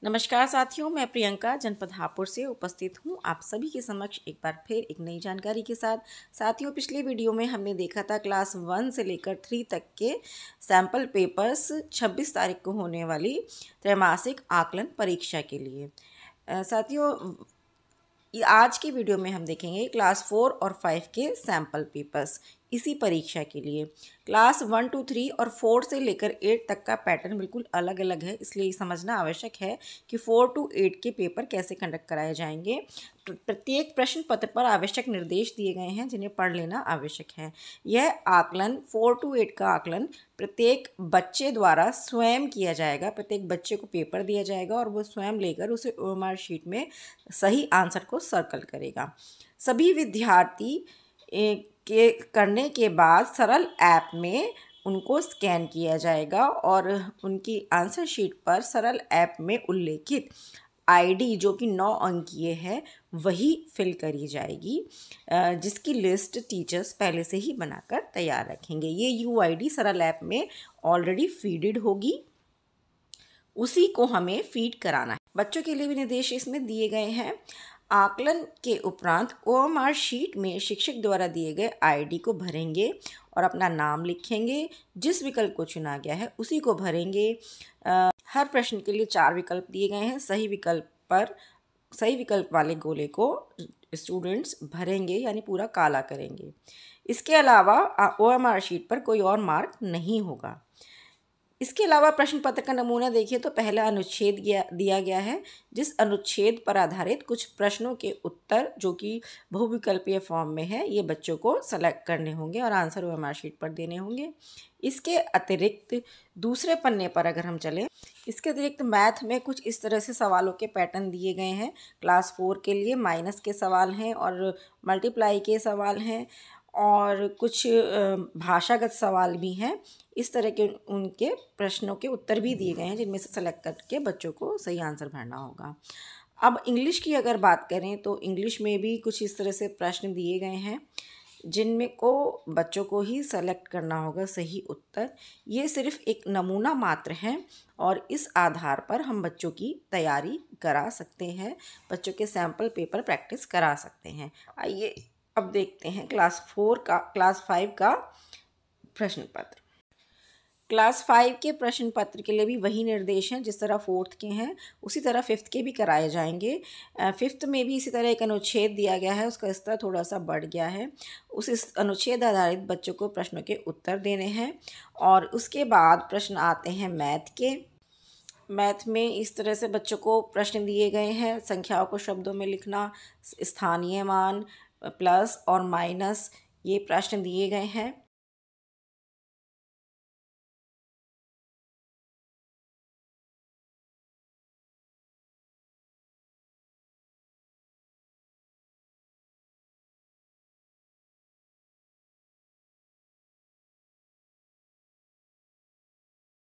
नमस्कार साथियों, मैं प्रियंका जनपद हापुड़ से उपस्थित हूँ आप सभी के समक्ष एक बार फिर एक नई जानकारी के साथ। साथियों, पिछले वीडियो में हमने देखा था क्लास 1 से लेकर 3 तक के सैम्पल पेपर्स 26 तारीख को होने वाली त्रैमासिक आकलन परीक्षा के लिए। साथियों, आज की वीडियो में हम देखेंगे क्लास 4 और 5 के सैम्पल पेपर्स इसी परीक्षा के लिए। क्लास 1, 2, 3 और 4 से लेकर 8 तक का पैटर्न बिल्कुल अलग अलग है, इसलिए समझना आवश्यक है कि 4 to 8 के पेपर कैसे कंडक्ट कराए जाएंगे। प्रत्येक प्रश्न पत्र पर आवश्यक निर्देश दिए गए हैं जिन्हें पढ़ लेना आवश्यक है। यह आकलन 4 to 8 का आकलन प्रत्येक बच्चे द्वारा स्वयं किया जाएगा। प्रत्येक बच्चे को पेपर दिया जाएगा और वो स्वयं लेकर उसे OMR शीट में सही आंसर को सर्कल करेगा। सभी विद्यार्थी के करने के बाद सरल ऐप में उनको स्कैन किया जाएगा और उनकी आंसर शीट पर सरल ऐप में उल्लेखित आईडी जो कि 9 अंकीय है वही फिल करी जाएगी, जिसकी लिस्ट टीचर्स पहले से ही बनाकर तैयार रखेंगे। ये UID सरल ऐप में ऑलरेडी फीडेड होगी, उसी को हमें फीड कराना है। बच्चों के लिए भी निर्देश इसमें दिए गए हैं। आकलन के उपरांत OMR शीट में शिक्षक द्वारा दिए गए आईडी को भरेंगे और अपना नाम लिखेंगे। जिस विकल्प को चुना गया है उसी को भरेंगे। हर प्रश्न के लिए 4 विकल्प दिए गए हैं। सही विकल्प वाले गोले को स्टूडेंट्स भरेंगे, यानी पूरा काला करेंगे। इसके अलावा OMR शीट पर कोई और मार्क नहीं होगा। इसके अलावा प्रश्न पत्र का नमूना देखिए तो पहला अनुच्छेद दिया गया है, जिस अनुच्छेद पर आधारित कुछ प्रश्नों के उत्तर जो कि बहुविकल्पीय फॉर्म में है ये बच्चों को सेलेक्ट करने होंगे और आंसर OMR शीट पर देने होंगे। इसके अतिरिक्त दूसरे पन्ने पर अगर हम चलें, इसके अतिरिक्त मैथ में कुछ इस तरह से सवालों के पैटर्न दिए गए हैं। क्लास 4 के लिए माइनस के सवाल हैं और मल्टीप्लाई के सवाल हैं और कुछ भाषागत सवाल भी हैं। इस तरह के उनके प्रश्नों के उत्तर भी दिए गए हैं जिनमें से सेलेक्ट करके बच्चों को सही आंसर भरना होगा। अब इंग्लिश की अगर बात करें तो इंग्लिश में भी कुछ इस तरह से प्रश्न दिए गए हैं जिनमें को बच्चों को ही सेलेक्ट करना होगा सही उत्तर। ये सिर्फ एक नमूना मात्र है और इस आधार पर हम बच्चों की तैयारी करा सकते हैं, बच्चों के सैम्पल पेपर प्रैक्टिस करा सकते हैं। आइए अब देखते हैं क्लास 5 का प्रश्न पत्र। क्लास 5 के प्रश्न पत्र के लिए भी वही निर्देश हैं जिस तरह 4th के हैं, उसी तरह 5th के भी कराए जाएंगे। 5th में भी इसी तरह एक अनुच्छेद दिया गया है, उसका स्तर थोड़ा सा बढ़ गया है। उस अनुच्छेद आधारित बच्चों को प्रश्नों के उत्तर देने हैं और उसके बाद प्रश्न आते हैं मैथ के। मैथ में इस तरह से बच्चों को प्रश्न दिए गए हैं। संख्याओं को शब्दों में लिखना, स्थानीय मान, प्लस और माइनस, ये प्रश्न दिए गए हैं।